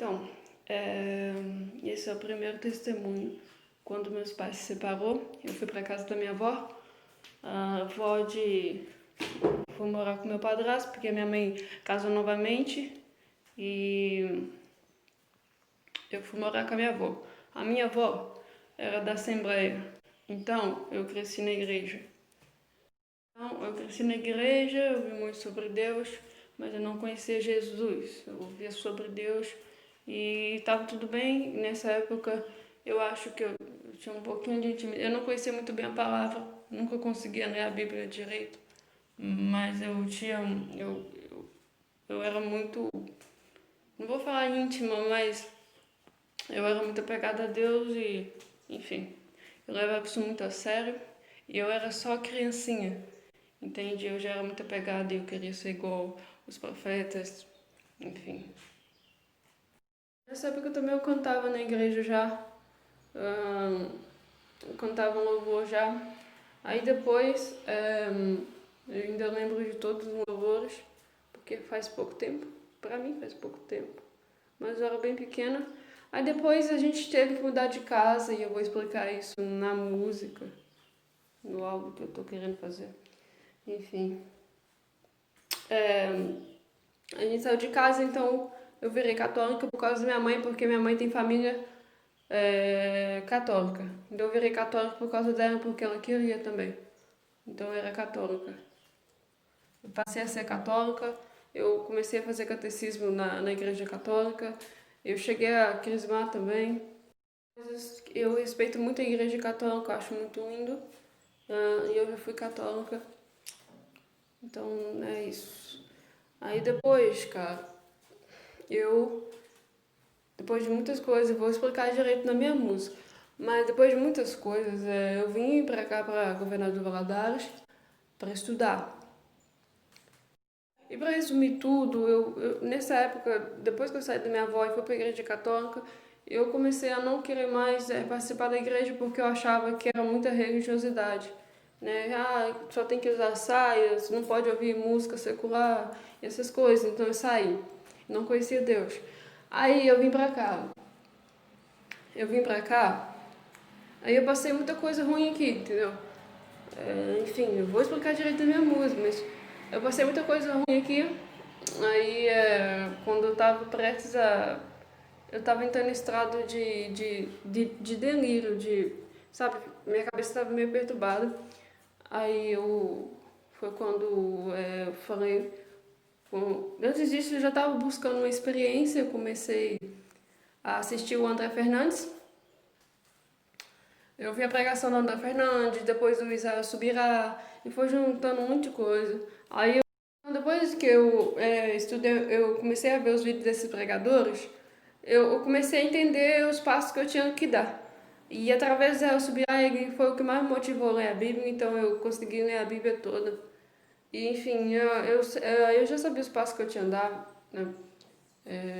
Então, esse é o primeiro testemunho. Quando meus pais se separou, eu fui para casa da minha avó. A avó fui morar com meu padrasto, porque minha mãe casou novamente. E eu fui morar com a minha avó. A minha avó era da Assembleia. Então, eu cresci na igreja. Eu ouvi muito sobre Deus, mas eu não conhecia Jesus. Eu ouvia sobre Deus e estava tudo bem. Nessa época, eu acho que eu tinha um pouquinho de intimidade. Eu não conhecia muito bem a palavra, nunca conseguia ler a Bíblia direito, mas eu era muito, não vou falar íntima, mas eu era muito apegada a Deus e, enfim, eu levava isso muito a sério e eu era só criancinha. Entende? Eu já era muito apegada e eu queria ser igual os profetas, enfim. Nessa época também eu cantava na igreja já, eu cantava um louvor já. Aí depois, eu ainda lembro de todos os louvores, porque faz pouco tempo, pra mim faz pouco tempo, mas eu era bem pequena. Aí depois a gente teve que mudar de casa e eu vou explicar isso na música, no álbum que eu tô querendo fazer. Enfim. A gente saiu de casa, então eu virei católica por causa da minha mãe, porque minha mãe tem família católica. Então eu virei católica por causa dela, porque ela queria também. Então eu era católica. Eu passei a ser católica, eu comecei a fazer catecismo na igreja católica, eu cheguei a crismar também. Eu respeito muito a igreja católica, acho muito lindo. E eu já fui católica. Então é isso. Aí depois, cara, depois de muitas coisas, eu vou explicar direito na minha música, mas depois de muitas coisas, eu vim pra cá, pra Governador Valadares, para estudar. E para resumir tudo, nessa época, depois que eu saí da minha avó e fui pra igreja católica, eu comecei a não querer mais participar da igreja porque eu achava que era muita religiosidade. Né? Ah, só tem que usar saias, não pode ouvir música secular, essas coisas. Então eu saí, não conhecia Deus. Aí eu vim pra cá. Aí eu passei muita coisa ruim aqui, entendeu? Enfim, eu vou explicar direito da minha música, mas eu passei muita coisa ruim aqui. Aí, quando eu tava prestes a. Eu tava entrando em estado de delírio, sabe? Minha cabeça tava meio perturbada. Aí eu. Foi quando eu falei. Antes disso, eu já tava buscando uma experiência. Eu comecei a assistir o André Fernandes. Eu vi a pregação do André Fernandes, depois o Israel Subirá, e foi juntando um monte de coisa. Depois que eu estudei, eu comecei a ver os vídeos desses pregadores, eu comecei a entender os passos que eu tinha que dar. E através do Israel Subirá, ele foi o que mais me motivou a ler a Bíblia, então eu consegui ler a Bíblia toda. E enfim, eu já sabia os passos que eu tinha dado, né?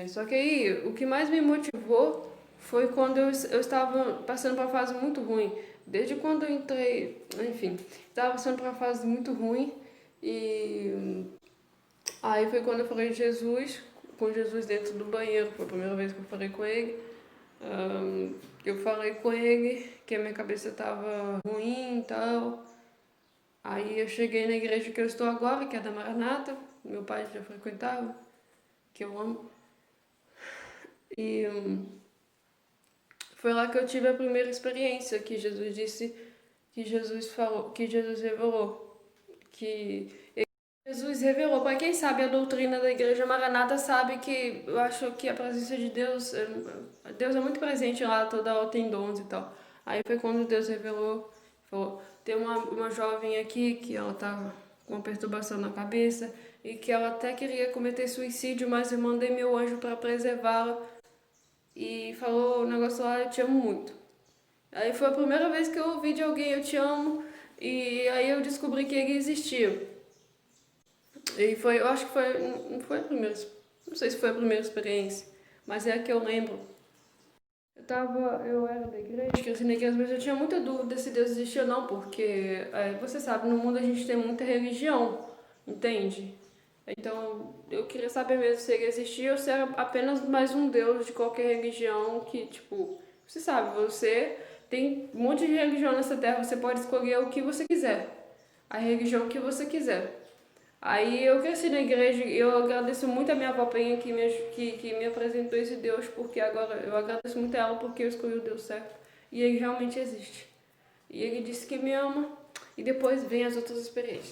Só que aí, o que mais me motivou foi quando eu estava passando por uma fase muito ruim. Desde quando eu entrei, enfim, estava passando por uma fase muito ruim. E aí foi quando eu falei de Jesus, com Jesus dentro do banheiro. Foi a primeira vez que eu falei com ele. Eu falei com ele que a minha cabeça estava ruim e tal. Aí eu cheguei na igreja que eu estou agora, que é da Maranata. Meu pai já frequentava, que eu amo. E foi lá que eu tive a primeira experiência que Jesus disse, que Jesus falou, que Jesus revelou. Que Jesus revelou. Para quem sabe a doutrina da Igreja Maranata sabe que eu acho que a presença de Deus, Deus é muito presente lá, toda hora tem dons e tal. Aí foi quando Deus revelou, falou, tem uma jovem aqui que ela tá com uma perturbação na cabeça e que ela até queria cometer suicídio, mas eu mandei meu anjo para preservá-la e falou o negócio lá, eu te amo muito. Aí foi a primeira vez que eu ouvi de alguém, eu te amo, e aí eu descobri que ele existia. E foi, eu acho que foi, não foi a primeira, não sei se foi a primeira experiência, mas é a que eu lembro. Eu era da igreja, cresci na igreja, mas eu tinha muita dúvida se Deus existia ou não, porque você sabe, no mundo a gente tem muita religião, entende? Então, eu queria saber mesmo se ele existia ou se era apenas mais um deus de qualquer religião que, tipo, você sabe, você tem um monte de religião nessa terra, você pode escolher o que você quiser, a religião que você quiser. Aí eu cresci na igreja e eu agradeço muito a minha avó Penha que me apresentou esse Deus, porque agora eu agradeço muito a ela porque eu escolhi o Deus certo. E ele realmente existe. E ele disse que me ama, e depois vem as outras experiências.